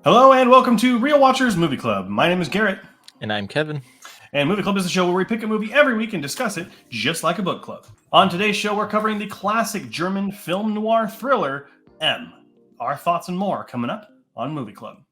Hello and welcome to Real Watchers Movie Club. My name is Garrett. And I'm Kevin. And Movie Club is a show where we pick a movie every week and discuss it just like a book club. On today's show, we're covering the classic German film noir thriller, M. Our thoughts and more coming up on Movie Club.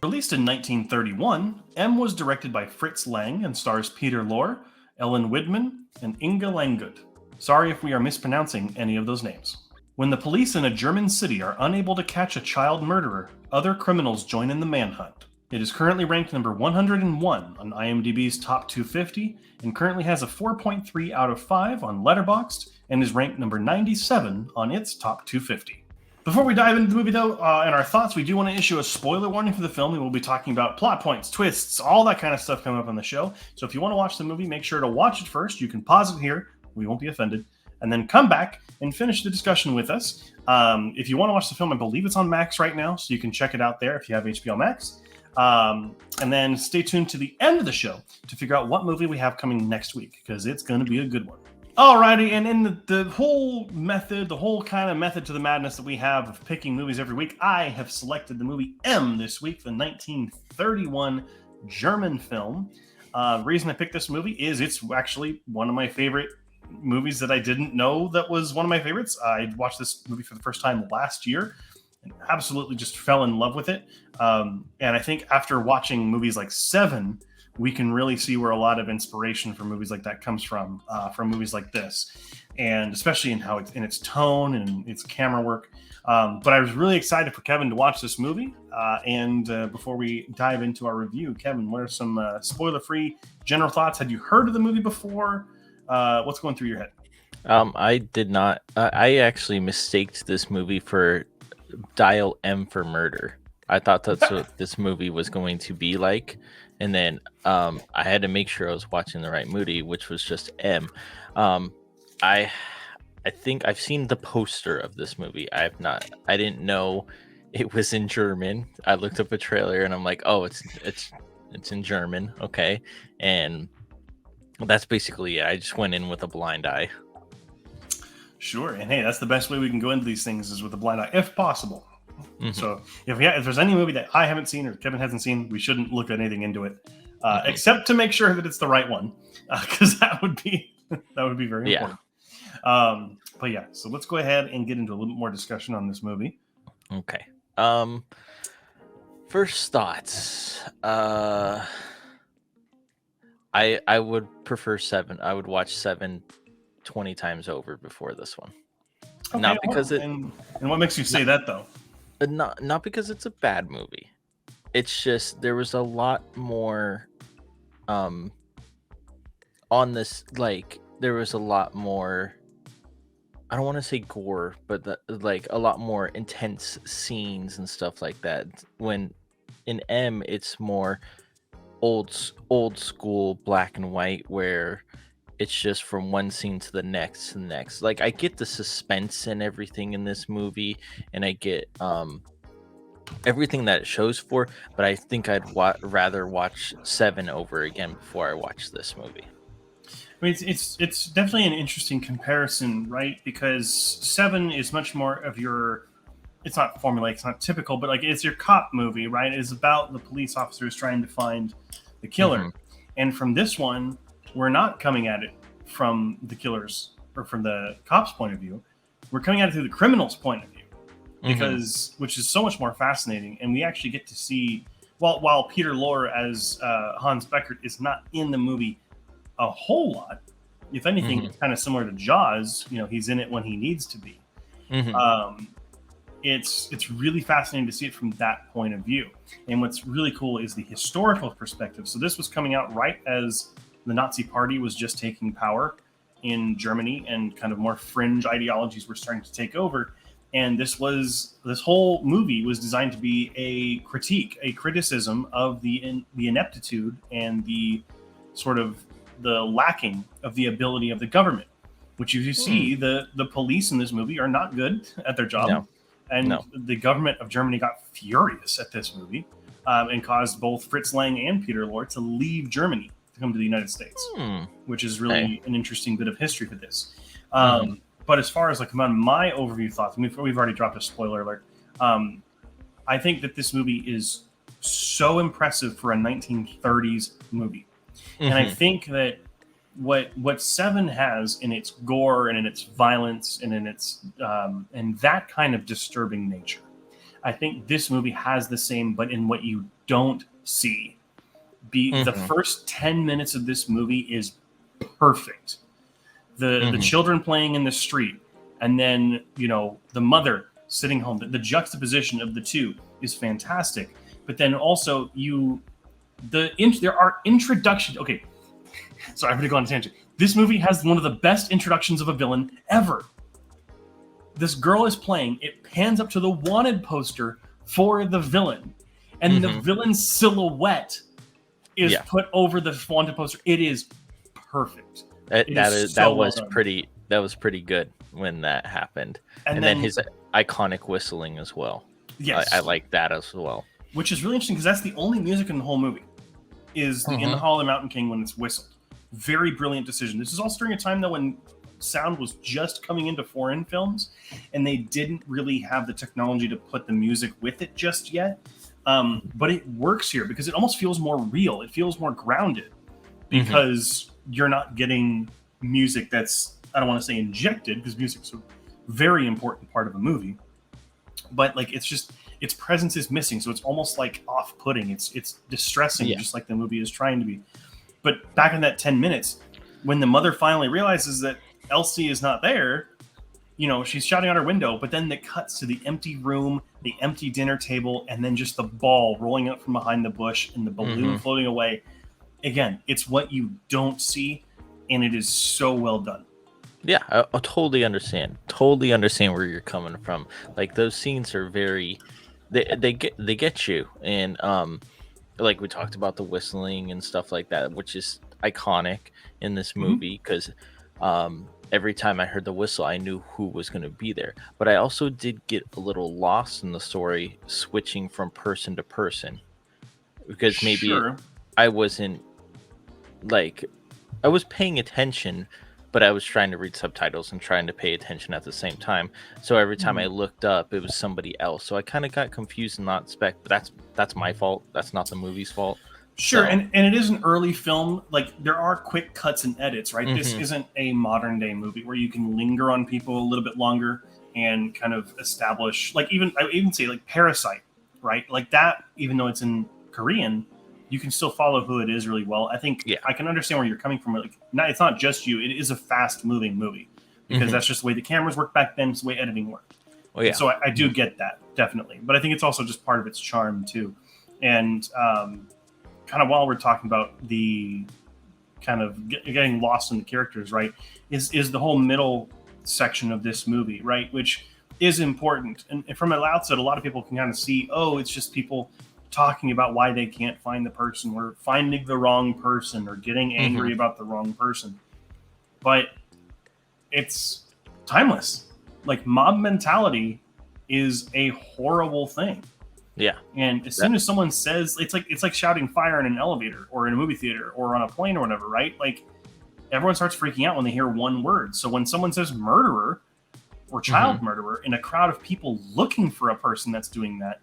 Released in 1931, M was directed by Fritz Lang and stars Peter Lorre, Ellen Widman, and Inge Langgut. Sorry if we are mispronouncing any of those names. When the police in a German city are unable to catch a child murderer, other criminals join in the manhunt. It is currently ranked number 101 on IMDb's Top 250 and currently has a 4.3 out of 5 on Letterboxd and is ranked number 97 on its Top 250. Before we dive into the movie, though, and our thoughts, we do want to issue a spoiler warning for the film. We will be talking about plot points, twists, all that kind of stuff coming up on the show. So if you want to watch the movie, make sure to watch it first. You can pause it here. We won't be offended. And then come back and finish the discussion with us. If you want to watch the film, I believe it's on Max right now, so you can check it out there if you have HBO Max. And then stay tuned to the end of the show to figure out what movie we have coming next week, because it's going to be a good one. Alrighty, and in the whole method, the whole kind of method to the madness that we have of picking movies every week, I have selected the movie M this week, the 1931 German film. The reason I picked this movie is it's actually one of my favorite movies that I didn't know that was one of my favorites. I watched this movie for the first time last year and absolutely just fell in love with it. And I think after watching movies like Seven, we can really see where a lot of inspiration for movies like that comes from movies like this, and especially in how it's in its tone and its camera work. But I was really excited for Kevin to watch this movie. And before we dive into our review, Kevin, what are some spoiler-free general thoughts? Had you heard of the movie before? What's going through your head? I did not. I actually mistaked this movie for Dial M for Murder. I thought that's what this movie was going to be like. And then I had to make sure I was watching the right movie, which was just M. I think I've seen the poster of this movie. I didn't know it was in German. I looked up a trailer and I'm like, oh, it's in German. Okay. And that's basically it. I just went in with a blind eye. Sure. And hey, that's the best way we can go into these things, is with a blind eye, if possible. Mm-hmm. So if there's any movie that I haven't seen or Kevin hasn't seen, we shouldn't look at anything into it, except to make sure that it's the right one, because that would be very important. But yeah, so let's go ahead and get into a little bit more discussion on this movie. Okay. First thoughts. I would prefer Seven. I would watch Seven 20 times over before this one. Okay, not because and what makes you say that, though? Not because it's a bad movie. It's just there was a lot more on this, like there was a lot more, I don't want to say gore, but like a lot more intense scenes and stuff like that. When in M it's more old school black and white, where it's just from one scene to the next. Like, I get the suspense and everything in this movie, and I get everything that it shows for, but I think I'd rather watch Seven over again before I watch this movie. I mean, it's definitely an interesting comparison, right? Because Seven is much more of your, it's not formulaic, it's not typical, but like it's your cop movie, right? It is about the police officers trying to find the killer. Mm-hmm. And from this one, we're not coming at it from the killer's or from the cop's point of view. We're coming at it through the criminal's point of view, because which is so much more fascinating. And we actually get to see, while Peter Lorre as Hans Beckert is not in the movie a whole lot. If anything, it's kind of similar to Jaws. You know, he's in it when he needs to be. It's really fascinating to see it from that point of view. And what's really cool is the historical perspective. So this was coming out right as the Nazi Party was just taking power in Germany, and kind of more fringe ideologies were starting to take over. And this whole movie was designed to be a criticism of the ineptitude and the sort of the lacking of the ability of the government, which you see the police in this movie are not good at their job. The government of Germany got furious at this movie and caused both Fritz Lang and Peter Lorre to leave Germany to come to the United States, which is really an interesting bit of history for this. But as far as like my overview thoughts, I mean, we've already dropped a spoiler alert. I think that this movie is so impressive for a 1930s movie, and I think that what Seven has in its gore and in its violence and in its and that kind of disturbing nature, I think this movie has the same, but in what you don't see. The first 10 minutes of this movie is perfect. The children playing in the street, and then the mother sitting home. The juxtaposition of the two is fantastic. But then also there are introductions. Okay, sorry, I'm going to go on a tangent. This movie has one of the best introductions of a villain ever. This girl is playing. It pans up to the wanted poster for the villain, and the villain's silhouette is put over the wanted poster. It is perfect. That was pretty good when that happened, and then his iconic whistling as well. Yes, I like that as well. Which is really interesting because that's the only music in the whole movie. Is In the Hall of the Mountain King when it's whistled. Very brilliant decision. This is also during a time though when sound was just coming into foreign films, and they didn't really have the technology to put the music with it just yet. But it works here because it almost feels more real. It feels more grounded because you're not getting music that's, I don't want to say injected, because music's a very important part of a movie, but like its presence is missing, so it's almost like off-putting. It's distressing, just like the movie is trying to be. But back in that 10 minutes, when the mother finally realizes that Elsie is not there, she's shouting out her window, but then it cuts to the empty room, the empty dinner table, and then just the ball rolling up from behind the bush and the balloon floating away. Again, it's what you don't see, and it is so well done. Yeah, I totally understand. Totally understand where you're coming from. Like those scenes are very, they get you, and like we talked about the whistling and stuff like that, which is iconic in this movie because every time I heard the whistle, I knew who was going to be there. But I also did get a little lost in the story, switching from person to person, because maybe I wasn't I was paying attention, but I was trying to read subtitles and trying to pay attention at the same time. So every time I looked up, it was somebody else. So I kind of got confused and not spec. But that's my fault. That's not the movie's fault. Sure, so. and it is an early film. Like there are quick cuts and edits, right? This isn't a modern day movie where you can linger on people a little bit longer and kind of establish. Like I would even say like Parasite, right? Like that, even though it's in Korean, you can still follow who it is really well. I think I can understand where you're coming from. Like, it's not just you. It is a fast-moving movie because that's just the way the cameras worked back then. It's the way editing worked. Oh, yeah. So I do get that, definitely. But I think it's also just part of its charm, too. And kind of while we're talking about the kind of getting lost in the characters, right, is the whole middle section of this movie, right, which is important. And from the outset, a lot of people can kind of see, it's just people talking about why they can't find the person or finding the wrong person or getting angry about the wrong person. But it's timeless. Like mob mentality is a horrible thing. Yeah. And as soon as someone says, it's like shouting fire in an elevator or in a movie theater or on a plane or whatever, right? Like everyone starts freaking out when they hear one word. So when someone says murderer or child murderer in a crowd of people looking for a person that's doing that,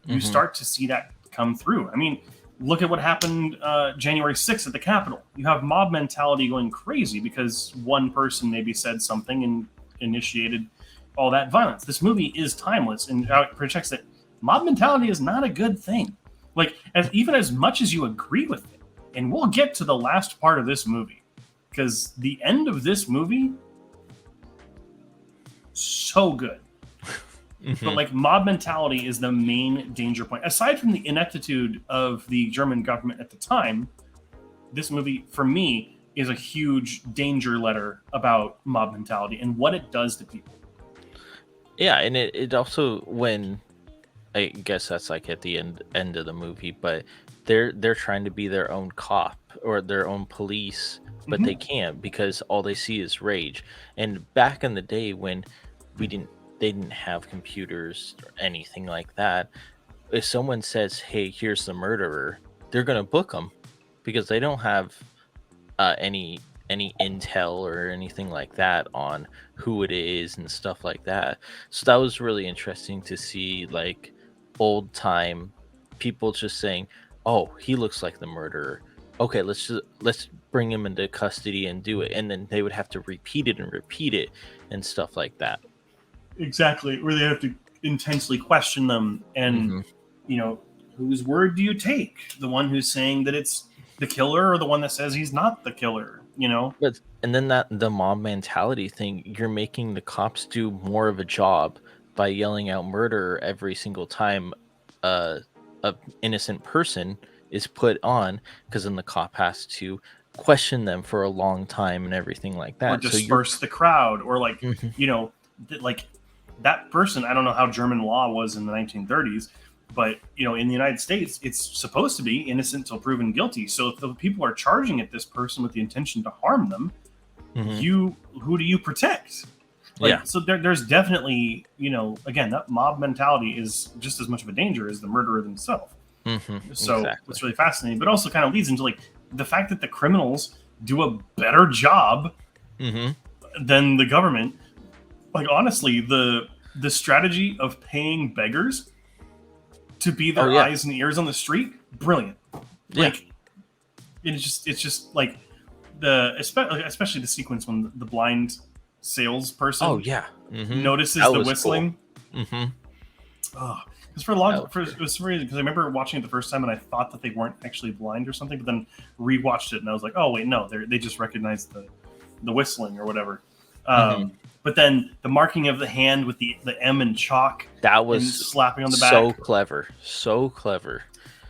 you start to see that come through. I mean, look at what happened January 6th at the Capitol. You have mob mentality going crazy because one person maybe said something and initiated all that violence. This movie is timeless and how it projects that mob mentality is not a good thing. Like, even as much as you agree with it, and we'll get to the last part of this movie, because the end of this movie, so good. But like mob mentality is the main danger point. Aside from the ineptitude of the German government at the time, this movie, for me, is a huge danger letter about mob mentality and what it does to people. Yeah, and it also, when I guess that's like at the end of the movie, but they're trying to be their own cop or their own police, but they can't because all they see is rage. And back in the day when they didn't have computers or anything like that, if someone says, "Hey, here's the murderer," they're gonna book them because they don't have any intel or anything like that on who it is and stuff like that. So that was really interesting to see, like, old time people just saying, "Oh, he looks like the murderer. Okay, let's bring him into custody and do it," and then they would have to repeat it and stuff like that. Exactly, where they have to intensely question them, and Hmm. you know, whose word do you take? The one who's saying that it's the killer, or the one that says he's not the killer? You know, But and then that the mob mentality thing, you're making the cops do more of a job by yelling out murder every single time uh, a innocent person is put on, because then the cop has to question them for a long time and everything like or that. So you're disperse the crowd, or like, Mhm. you know, like that person. I don't know how German law was in the 1930s, but in the United States, it's supposed to be innocent till proven guilty. So if the people are charging at this person with the intention to harm them, Mhm. who do you protect? Yeah. Like, so there's definitely, again, that mob mentality is just as much of a danger as the murderer themselves. So Exactly. it's really fascinating, but also kind of leads into like the fact that the criminals do a better job Hmm. than the government. Like, honestly, the strategy of paying beggars to be Oh their yeah. eyes and ears on the street, brilliant. Yeah. Like, it's just like especially the sequence when the blind Oh salesperson yeah. notices That the was cool. whistling. Hmm. Oh, because for a That long, was for great. it was weird because I remember watching it the first time and I thought that they weren't actually blind or something, but then rewatched it and I was like, oh wait, no, they just recognized the whistling or whatever. Hmm. But then the marking of the hand with the M in chalk That and was slapping on the so back, clever. So clever.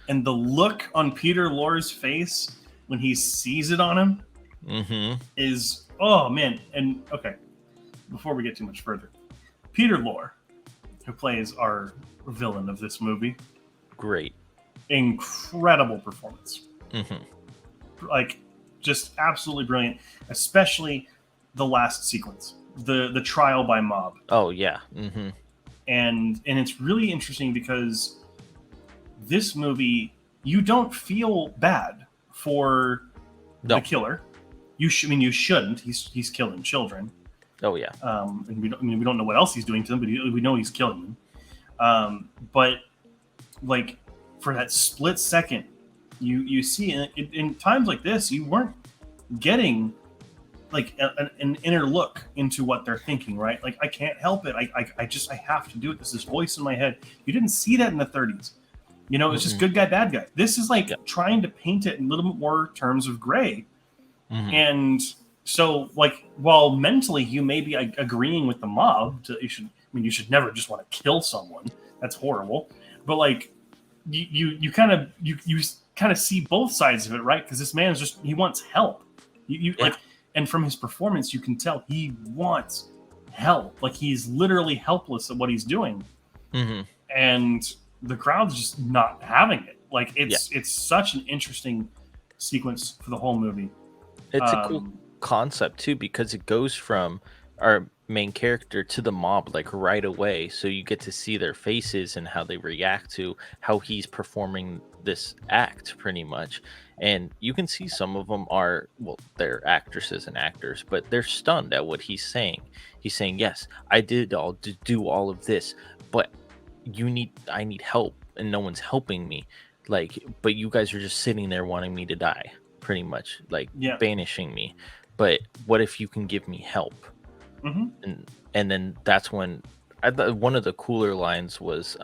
and the look on Peter Lorre's face when he sees it on him Hmm. is, oh man. And okay, before we get too much further, Peter Lorre, who plays our villain of this movie, Great. incredible performance. Hmm. Like, just absolutely brilliant, especially the last sequence, the trial by mob. Oh yeah. And it's really interesting because this movie, you don't feel bad for the No. killer. You shouldn't. He's killing children. Oh yeah. And we don't know what else he's doing to them, but we know he's killing them. But like, for that split second, you see in times like this, you weren't getting like an inner look into what they're thinking, right? Like, I can't help it. I have to do it. This is voice in my head. You didn't see that in the 30s. It's just Mm-mm. good guy, bad guy. This is like Yeah. trying to paint it in a little bit more terms of gray. Hmm. And so, like, while mentally you may be agreeing with the mob, you should never just want to kill someone. That's horrible. But like, you kind of you kind of see both sides of it, right? Because this man is just, he wants help. You Yeah. like, and from his performance, you can tell he wants help. Like, he's literally helpless at what he's doing, Hmm. and the crowd's just not having it. Like, Yeah. it's such an interesting sequence for the whole movie. It's a cool Um, concept too, because it goes from our main character to the mob like right away. So you get to see their faces and how they react to how he's performing this act pretty much. And you can see some of them are, well, they're actresses and actors, but they're stunned at what he's saying. He's saying, "Yes, I did do all of this, but I need help and no one's helping me. Like, but you guys are just sitting there wanting me to die, pretty much, like yeah. banishing me. But what if you can give me help?" Hmm. And then that's when I thought one of the cooler lines was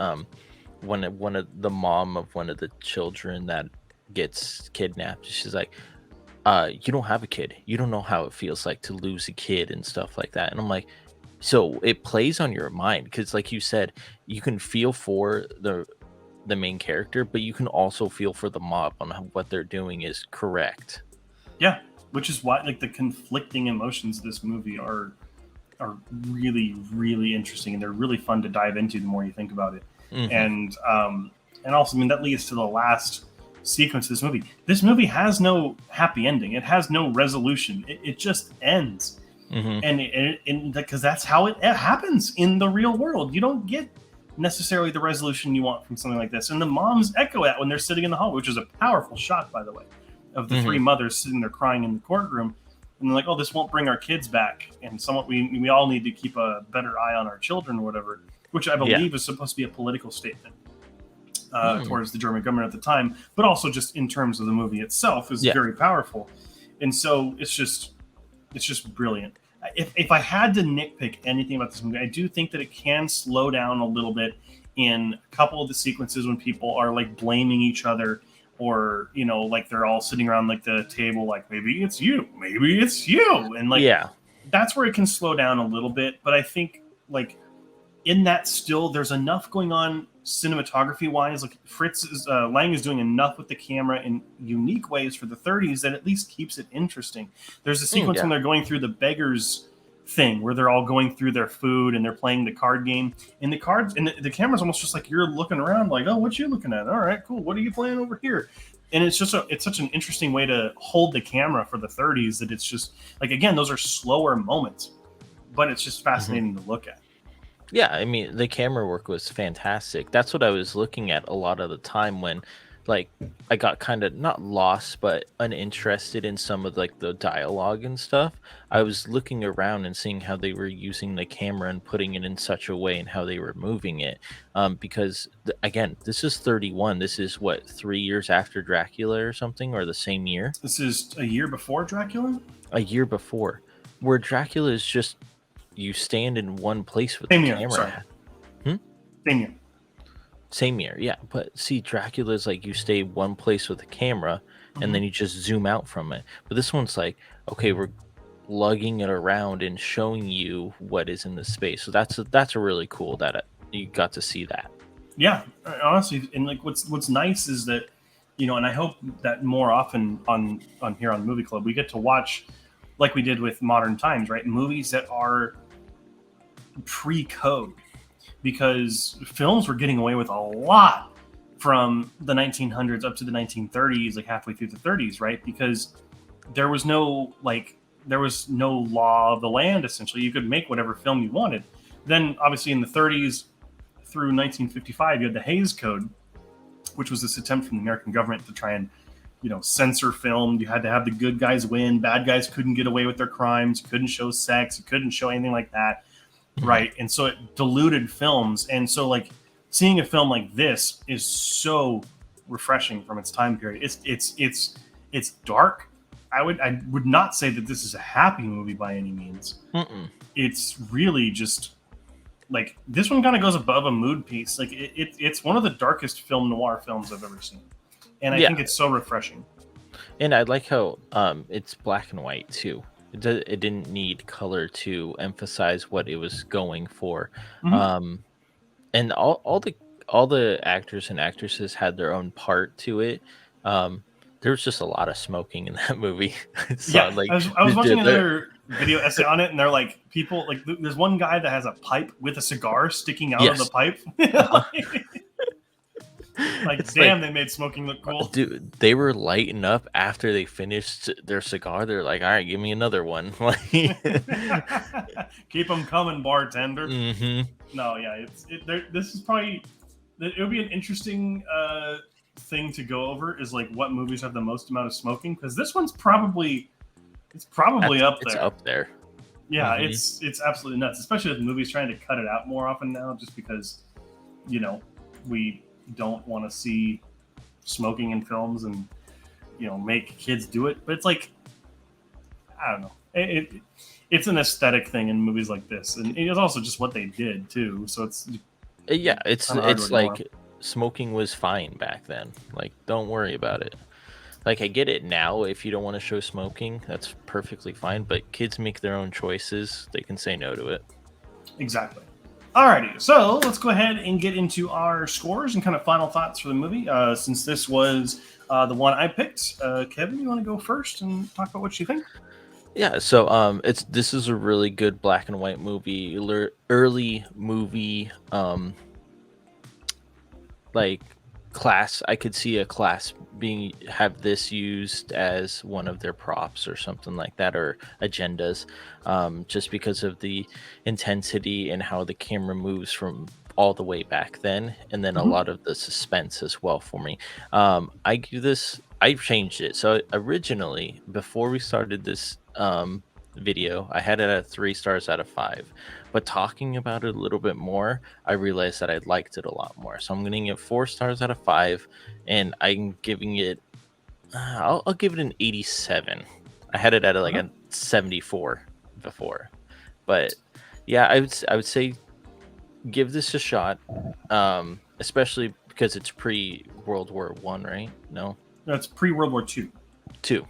one of the mom of one of the children that gets kidnapped. She's like, "You don't have a kid. You don't know how it feels like to lose a kid and stuff like that." And I'm like, so it plays on your mind because, like you said, you can feel for the main character, but you can also feel for the mob on what they're doing is correct. Yeah, which is why, like, the conflicting emotions of this movie are really, really interesting, and they're really fun to dive into the more you think about it. Hmm. And also, I mean, that leads to the last sequence of this movie. This movie has no happy ending. It has no resolution. It just ends, Hmm. and because that's how it happens in the real world. You don't get necessarily the resolution you want from something like this. And the moms echo that when they're sitting in the hallway, which is a powerful shot, by the way, of the three mothers sitting there crying in the courtroom. And they're like, "Oh, this won't bring our kids back, and somewhat we all need to keep a better eye on our children, or whatever." Which I believe is supposed to be a political statement towards the German government at the time, but also just in terms of the movie itself is very powerful. And so it's just brilliant. If I had to nitpick anything about this movie, I do think that it can slow down a little bit in a couple of the sequences when people are like blaming each other, or like they're all sitting around like the table, like maybe it's you, and like that's where it can slow down a little bit. But I think like in that still there's enough going on cinematography wise. Like Lang is doing enough with the camera in unique ways for the 30s that at least keeps it interesting. There's a sequence when they're going through the beggars thing where they're all going through their food and they're playing the card game, and the camera's almost just like you're looking around like, oh, what you looking at? All right, cool, what are you playing over here? And it's such an interesting way to hold the camera for the 30s that it's just like, again, those are slower moments, but it's just fascinating to look at. Yeah, I mean, the camera work was fantastic. That's what I was looking at a lot of the time when, like, I got kind of not lost, but uninterested in some of like the dialogue and stuff. I was looking around and seeing how they were using the camera and putting it in such a way and how they were moving it. Because again, this is 31. This is what, 3 years after Dracula or something, or the same year? This is a year before Dracula? A year before, where Dracula is just, you stand in one place with the camera. Same year, yeah. But see, Dracula's like you stay one place with the camera and then you just zoom out from it. But this one's like, okay, we're lugging it around and showing you what is in the space. So that's a really cool that you got to see that. Yeah, honestly, and like what's nice is that, and I hope that more often on here on Movie Club we get to watch, like we did with Modern Times, right? Movies that are pre-code, because films were getting away with a lot from the 1900s up to the 1930s, like halfway through the 30s, right? Because there was no law of the land, essentially. You could make whatever film you wanted. Then obviously in the 30s through 1955 you had the Hays Code, which was this attempt from the American government to try and censor film. You had to have the good guys win, bad guys couldn't get away with their crimes, you couldn't show sex, you couldn't show anything like that. Right. And so it diluted films. And so like seeing a film like this is so refreshing from its time period. It's dark. I would not say that this is a happy movie by any means. It's really just like, this one kind of goes above a mood piece. Like it's one of the darkest film noir films I've ever seen. And I think it's so refreshing. And I like how it's black and white too. It didn't need color to emphasize what it was going for. And all the actors and actresses had their own part to it. There was just a lot of smoking in that movie. I was watching another video essay on it, and they're like, people like, there's one guy that has a pipe with a cigar sticking out of the pipe. Like, damn, they made smoking look cool. Dude, they were lighting up after they finished their cigar. They're like, all right, give me another one. Keep them coming, bartender. No, yeah, this is probably, it would be an interesting thing to go over, is like what movies have the most amount of smoking, because this one's probably up there. It's up there. Yeah, it's absolutely nuts, especially with movies trying to cut it out more often now, just because we don't want to see smoking in films and make kids do it. But it's like, I don't know, it's an aesthetic thing in movies like this, and it's also just what they did too. So it's like smoking was fine back then. Like, don't worry about it. Like, I get it now, if you don't want to show smoking, that's perfectly fine, but kids make their own choices. They can say no to it. Exactly. Alrighty, so let's go ahead and get into our scores and kind of final thoughts for the movie. Since this was the one I picked, Kevin, you want to go first and talk about what you think? Yeah, so this is a really good black and white movie, early movie, like class. I could see a class have this used as one of their props or something like that, or agendas, just because of the intensity and how the camera moves from all the way back then, and then a Mhm. lot of the suspense as well for me. I give this. I changed it. So originally, before we started this video, I had it at 3 stars out of 5. But talking about it a little bit more, I realized that I liked it a lot more. So I'm giving it 4 stars out of 5, and I'm giving it. I'll give it an 87. I had it at like Okay. a 74 before, but yeah, I would say give this a shot, especially because it's pre World War One, right? No, That's pre World War II. two,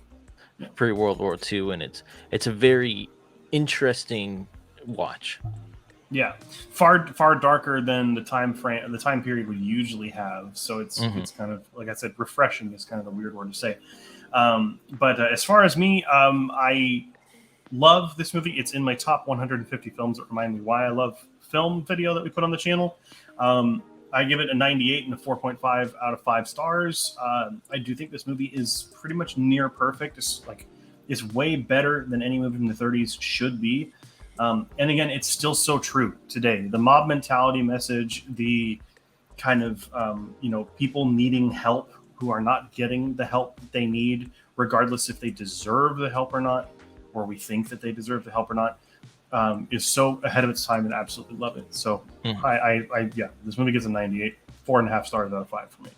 Yeah. pre World War Two, and it's a very interesting watch. Yeah, far darker than the time period we usually have. So Hmm. it's kind of, like I said, refreshing is kind of a weird word to say. But as far as me, I love this movie. It's in my top 150 films that remind me why I love film video that we put on the channel. I give it a 98 and a 4.5 out of 5 stars. I do think this movie is pretty much near perfect. It's way better than any movie from the 30s should be. And again, it's still so true today. The mob mentality message, the kind of people needing help who are not getting the help they need, regardless if they deserve the help or not, or we think that they deserve the help or not, is so ahead of its time, and absolutely love it. So yeah, this movie gets a 98, 4.5 stars out of 5 for me.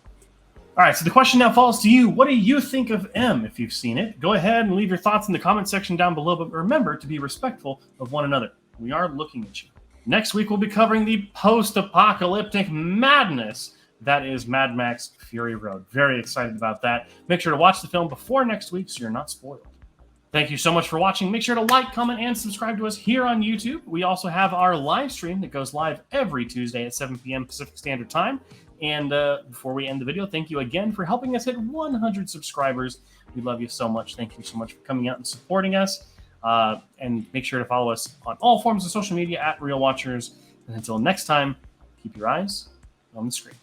All right, so the question now falls to you. What do you think of M if you've seen it? Go ahead and leave your thoughts in the comment section down below, but remember to be respectful of one another. We are looking at you. Next week, we'll be covering the post-apocalyptic madness that is Mad Max Fury Road. Very excited about that. Make sure to watch the film before next week so you're not spoiled. Thank you so much for watching. Make sure to like, comment, and subscribe to us here on YouTube. We also have our live stream that goes live every Tuesday at 7 p.m. Pacific Standard Time. And before we end the video, thank you again for helping us hit 100 subscribers. We love you so much. Thank you so much for coming out and supporting us. And make sure to follow us on all forms of social media at Real Watchers. And until next time, keep your eyes on the screen.